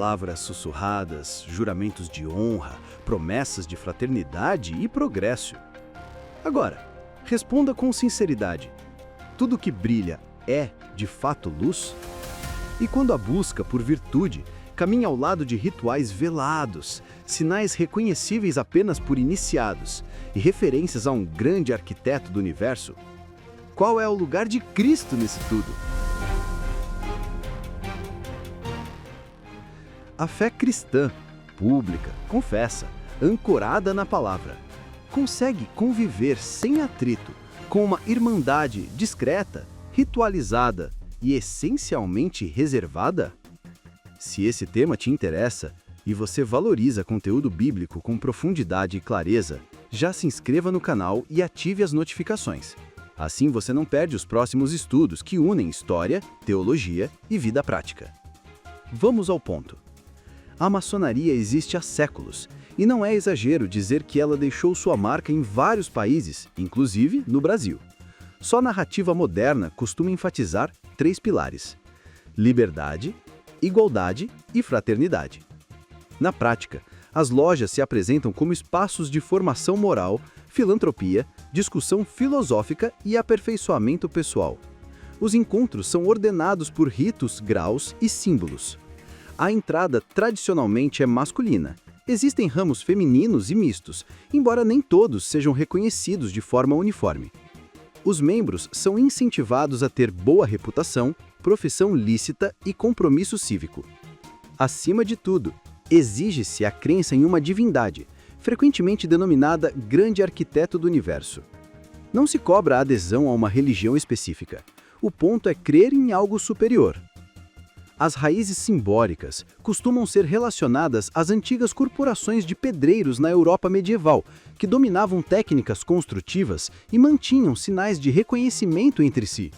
palavras sussurradas, juramentos de honra, promessas de fraternidade e progresso. Agora, responda com sinceridade: tudo que brilha é, de fato, luz? E quando a busca por virtude caminha ao lado de rituais velados, sinais reconhecíveis apenas por iniciados e referências a um grande arquiteto do universo, qual é o lugar de Cristo nisso tudo? A fé cristã, pública, confessa, ancorada na palavra, consegue conviver sem atrito com uma irmandade discreta, ritualizada e essencialmente reservada? Se esse tema te interessa e você valoriza conteúdo bíblico com profundidade e clareza, já se inscreva no canal e ative as notificações. Assim você não perde os próximos estudos que unem história, teologia e vida prática. Vamos ao ponto. A maçonaria existe há séculos, e não é exagero dizer que ela deixou sua marca em vários países, inclusive no Brasil. Só a narrativa moderna costuma enfatizar 3 pilares: liberdade, igualdade e fraternidade. Na prática, as lojas se apresentam como espaços de formação moral, filantropia, discussão filosófica e aperfeiçoamento pessoal. Os encontros são ordenados por ritos, graus e símbolos. A entrada tradicionalmente é masculina. Existem ramos femininos e mistos, embora nem todos sejam reconhecidos de forma uniforme. Os membros são incentivados a ter boa reputação, profissão lícita e compromisso cívico. Acima de tudo, exige-se a crença em uma divindade, frequentemente denominada Grande Arquiteto do Universo. Não se cobra adesão a uma religião específica. O ponto é crer em algo superior. As raízes simbólicas costumam ser relacionadas às antigas corporações de pedreiros na Europa medieval, que dominavam técnicas construtivas e mantinham sinais de reconhecimento entre si.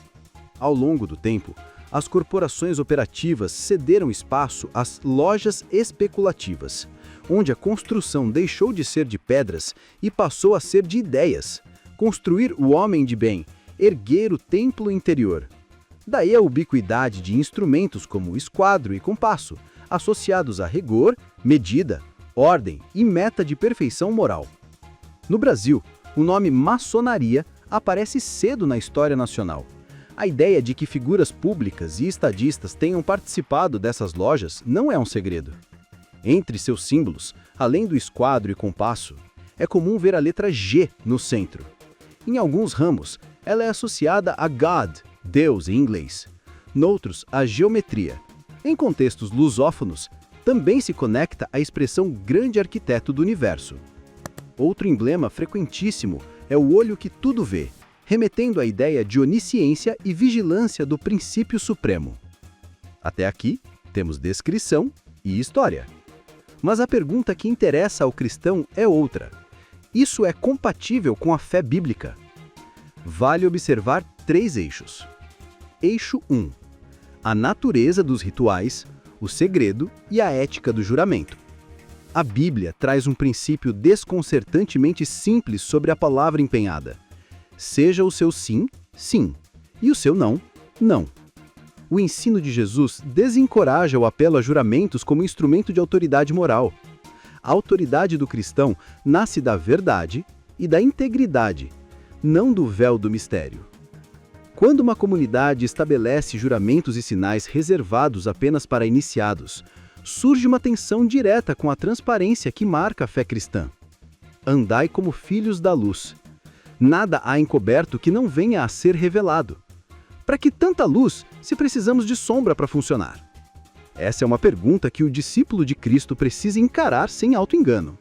Ao longo do tempo, as corporações operativas cederam espaço às lojas especulativas, onde a construção deixou de ser de pedras e passou a ser de ideias. Construir o homem de bem, erguer o templo interior. Daí a ubiquidade de instrumentos como esquadro e compasso, associados a rigor, medida, ordem e meta de perfeição moral. No Brasil, o nome maçonaria aparece cedo na história nacional. A ideia de que figuras públicas e estadistas tenham participado dessas lojas não é um segredo. Entre seus símbolos, além do esquadro e compasso, é comum ver a letra G no centro. Em alguns ramos, ela é associada a God, Deus em inglês. Noutros, a geometria. Em contextos lusófonos, também se conecta à expressão Grande Arquiteto do Universo. Outro emblema frequentíssimo é o olho que tudo vê, remetendo à ideia de onisciência e vigilância do princípio supremo. Até aqui, temos descrição e história. Mas a pergunta que interessa ao cristão é outra. Isso é compatível com a fé bíblica? Vale observar 3 eixos. Eixo 1. A natureza dos rituais, o segredo e a ética do juramento. A Bíblia traz um princípio desconcertantemente simples sobre a palavra empenhada. Seja o seu sim, sim, e o seu não, não. O ensino de Jesus desencoraja o apelo a juramentos como instrumento de autoridade moral. A autoridade do cristão nasce da verdade e da integridade, não do véu do mistério. Quando uma comunidade estabelece juramentos e sinais reservados apenas para iniciados, surge uma tensão direta com a transparência que marca a fé cristã. Andai como filhos da luz. Nada há encoberto que não venha a ser revelado. Para que tanta luz, se precisamos de sombra para funcionar? Essa é uma pergunta que o discípulo de Cristo precisa encarar sem auto-engano.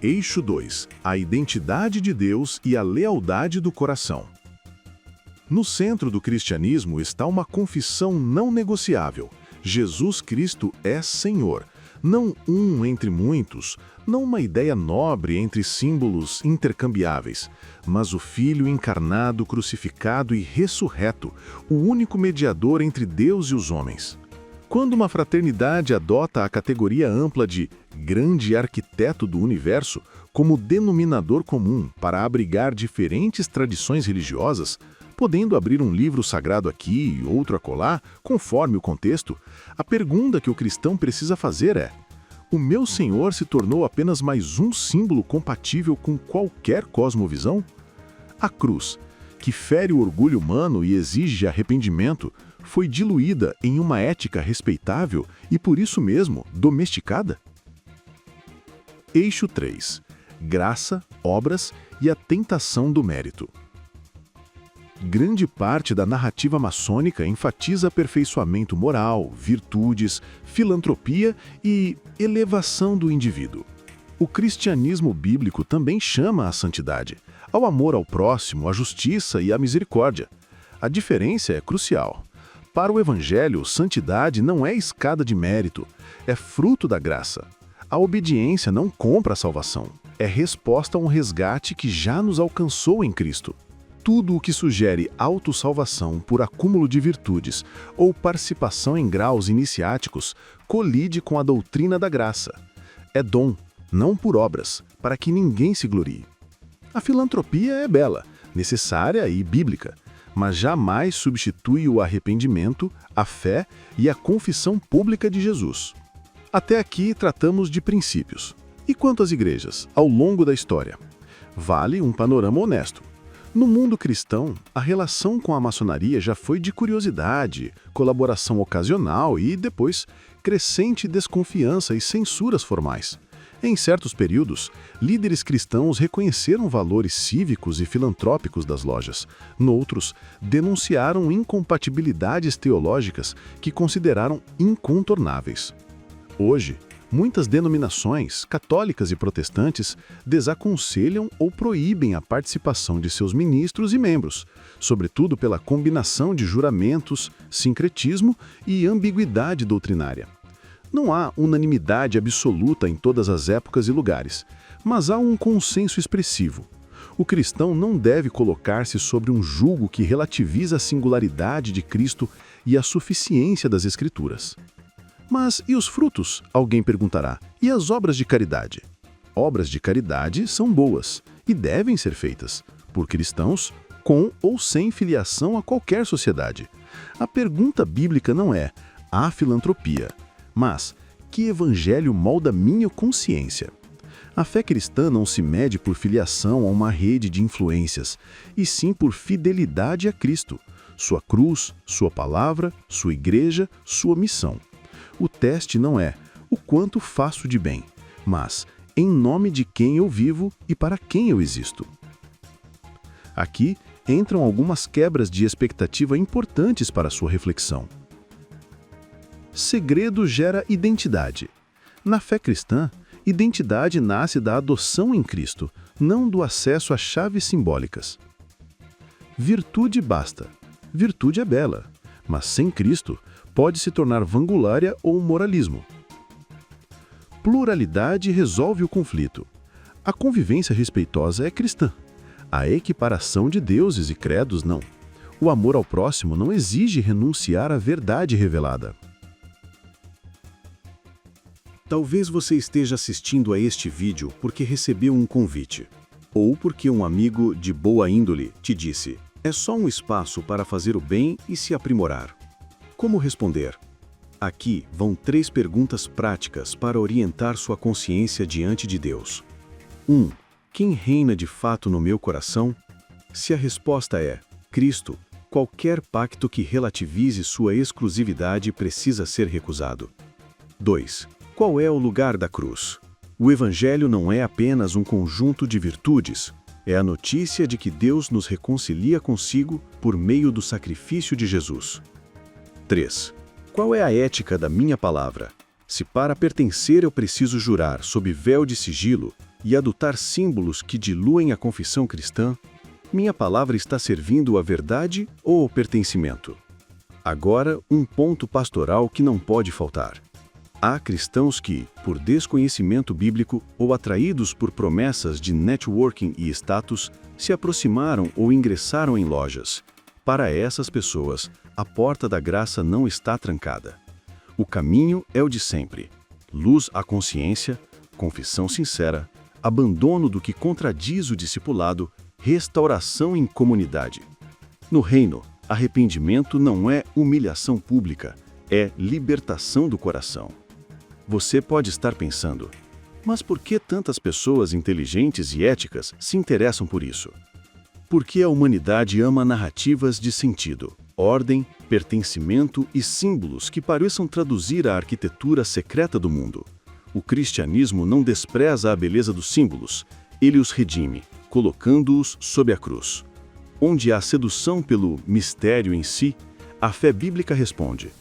Eixo 2. A identidade de Deus e a lealdade do coração. No centro do cristianismo está uma confissão não negociável. Jesus Cristo é Senhor, não um entre muitos, não uma ideia nobre entre símbolos intercambiáveis, mas o Filho encarnado, crucificado e ressurreto, o único mediador entre Deus e os homens. Quando uma fraternidade adota a categoria ampla de Grande Arquiteto do Universo como denominador comum para abrigar diferentes tradições religiosas, Podendo abrir um livro sagrado aqui e outro acolá, conforme o contexto, a pergunta que o cristão precisa fazer é: o meu Senhor se tornou apenas mais um símbolo compatível com qualquer cosmovisão? A cruz, que fere o orgulho humano e exige arrependimento, foi diluída em uma ética respeitável e, por isso mesmo, domesticada? Eixo 3. Graça, obras e a tentação do mérito. Grande parte da narrativa maçônica enfatiza aperfeiçoamento moral, virtudes, filantropia e elevação do indivíduo. O cristianismo bíblico também chama à santidade, ao amor ao próximo, à justiça e à misericórdia. A diferença é crucial. Para o Evangelho, santidade não é escada de mérito, é fruto da graça. A obediência não compra a salvação, é resposta a um resgate que já nos alcançou em Cristo. Tudo o que sugere autossalvação por acúmulo de virtudes ou participação em graus iniciáticos colide com a doutrina da graça. É dom, não por obras, para que ninguém se glorie. A filantropia é bela, necessária e bíblica, mas jamais substitui o arrependimento, a fé e a confissão pública de Jesus. Até aqui tratamos de princípios. E quanto às igrejas, ao longo da história? Vale um panorama honesto. No mundo cristão, a relação com a maçonaria já foi de curiosidade, colaboração ocasional e, depois, crescente desconfiança e censuras formais. Em certos períodos, líderes cristãos reconheceram valores cívicos e filantrópicos das lojas. Noutros, denunciaram incompatibilidades teológicas que consideraram incontornáveis. Hoje, muitas denominações, católicas e protestantes, desaconselham ou proíbem a participação de seus ministros e membros, sobretudo pela combinação de juramentos, sincretismo e ambiguidade doutrinária. Não há unanimidade absoluta em todas as épocas e lugares, mas há um consenso expressivo. O cristão não deve colocar-se sobre um jugo que relativiza a singularidade de Cristo e a suficiência das Escrituras. Mas e os frutos? Alguém perguntará. E as obras de caridade? Obras de caridade são boas e devem ser feitas por cristãos com ou sem filiação a qualquer sociedade. A pergunta bíblica não é: há filantropia? Mas, que evangelho molda minha consciência? A fé cristã não se mede por filiação a uma rede de influências, e sim por fidelidade a Cristo, sua cruz, sua palavra, sua igreja, sua missão. O teste não é o quanto faço de bem, mas em nome de quem eu vivo e para quem eu existo. Aqui entram algumas quebras de expectativa importantes para sua reflexão. Segredo gera identidade. Na fé cristã, identidade nasce da adoção em Cristo, não do acesso a chaves simbólicas. Virtude basta. Virtude é bela, mas sem Cristo pode se tornar vanglória ou moralismo. Pluralidade resolve o conflito. A convivência respeitosa é cristã. A equiparação de deuses e credos não. O amor ao próximo não exige renunciar à verdade revelada. Talvez você esteja assistindo a este vídeo porque recebeu um convite, ou porque um amigo de boa índole te disse: é só um espaço para fazer o bem e se aprimorar. Como responder? Aqui vão 3 perguntas práticas para orientar sua consciência diante de Deus. 1. Quem reina de fato no meu coração? Se a resposta é Cristo, qualquer pacto que relativize sua exclusividade precisa ser recusado. 2. Qual é o lugar da cruz? O Evangelho não é apenas um conjunto de virtudes, é a notícia de que Deus nos reconcilia consigo por meio do sacrifício de Jesus. 3. Qual é a ética da minha palavra? Se para pertencer eu preciso jurar sob véu de sigilo e adotar símbolos que diluem a confissão cristã, minha palavra está servindo à verdade ou ao pertencimento? Agora, um ponto pastoral que não pode faltar. Há cristãos que, por desconhecimento bíblico ou atraídos por promessas de networking e status, se aproximaram ou ingressaram em lojas. Para essas pessoas, a porta da graça não está trancada. O caminho é o de sempre: luz à consciência, confissão sincera, abandono do que contradiz o discipulado, restauração em comunidade. No reino, arrependimento não é humilhação pública, é libertação do coração. Você pode estar pensando, mas por que tantas pessoas inteligentes e éticas se interessam por isso? Porque a humanidade ama narrativas de sentido, ordem, pertencimento e símbolos que pareçam traduzir a arquitetura secreta do mundo. O cristianismo não despreza a beleza dos símbolos, ele os redime, colocando-os sob a cruz. Onde há sedução pelo mistério em si, a fé bíblica responde: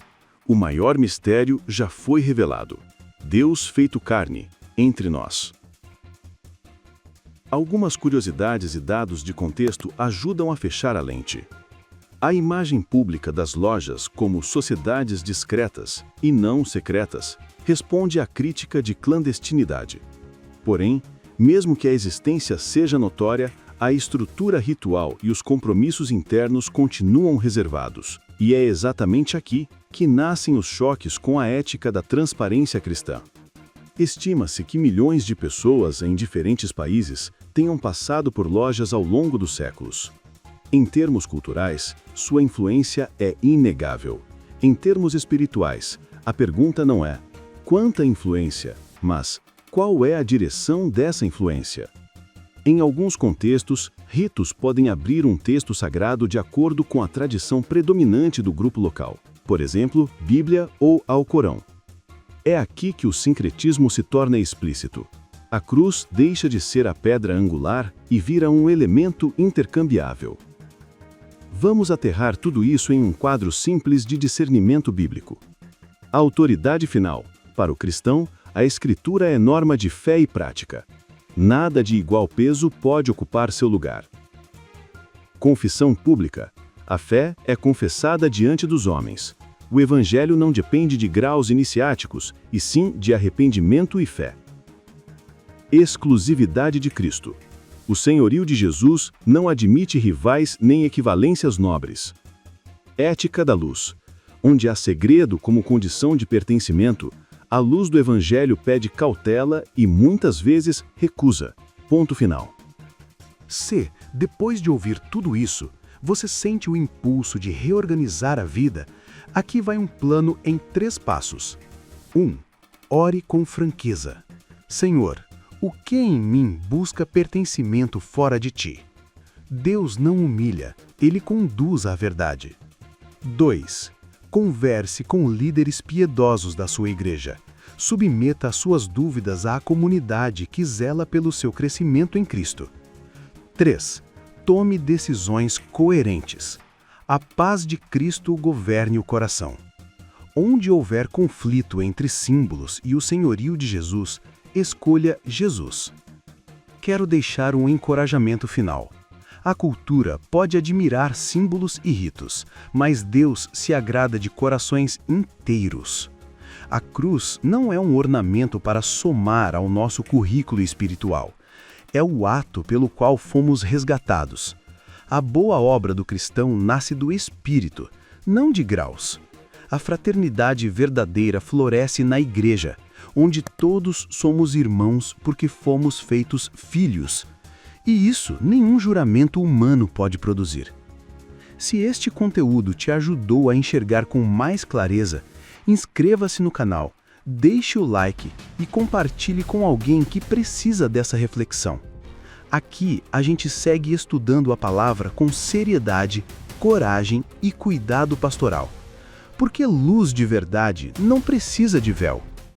o maior mistério já foi revelado. Deus feito carne, entre nós. Algumas curiosidades e dados de contexto ajudam a fechar a lente. A imagem pública das lojas como sociedades discretas e não secretas responde à crítica de clandestinidade. Porém, mesmo que a existência seja notória, a estrutura ritual e os compromissos internos continuam reservados. E é exatamente aqui que nascem os choques com a ética da transparência cristã. Estima-se que milhões de pessoas em diferentes países tenham passado por lojas ao longo dos séculos. Em termos culturais, sua influência é inegável. Em termos espirituais, a pergunta não é quanta influência, mas qual é a direção dessa influência? Em alguns contextos, ritos podem abrir um texto sagrado de acordo com a tradição predominante do grupo local, por exemplo, Bíblia ou Alcorão. É aqui que o sincretismo se torna explícito. A cruz deixa de ser a pedra angular e vira um elemento intercambiável. Vamos aterrar tudo isso em um quadro simples de discernimento bíblico. A autoridade final. Para o cristão, a Escritura é norma de fé e prática. Nada de igual peso pode ocupar seu lugar. Confissão pública. A fé é confessada diante dos homens. O Evangelho não depende de graus iniciáticos, e sim de arrependimento e fé. Exclusividade de Cristo. O senhorio de Jesus não admite rivais nem equivalências nobres. Ética da luz. Onde há segredo como condição de pertencimento, a luz do Evangelho pede cautela e, muitas vezes, recusa. Ponto final. Se, depois de ouvir tudo isso, você sente o impulso de reorganizar a vida, aqui vai um plano em 3 passos. 1. Ore com franqueza. Senhor, o que em mim busca pertencimento fora de ti? Deus não humilha, ele conduz à verdade. 2. Converse com líderes piedosos da sua igreja. Submeta as suas dúvidas à comunidade que zela pelo seu crescimento em Cristo. 3. Tome decisões coerentes. A paz de Cristo governe o coração. Onde houver conflito entre símbolos e o senhorio de Jesus, escolha Jesus. Quero deixar um encorajamento final. A cultura pode admirar símbolos e ritos, mas Deus se agrada de corações inteiros. A cruz não é um ornamento para somar ao nosso currículo espiritual. É o ato pelo qual fomos resgatados. A boa obra do cristão nasce do Espírito, não de graus. A fraternidade verdadeira floresce na igreja, onde todos somos irmãos porque fomos feitos filhos. E isso nenhum juramento humano pode produzir. Se este conteúdo te ajudou a enxergar com mais clareza, inscreva-se no canal, deixe o like e compartilhe com alguém que precisa dessa reflexão. Aqui a gente segue estudando a palavra com seriedade, coragem e cuidado pastoral. Porque luz de verdade não precisa de véu.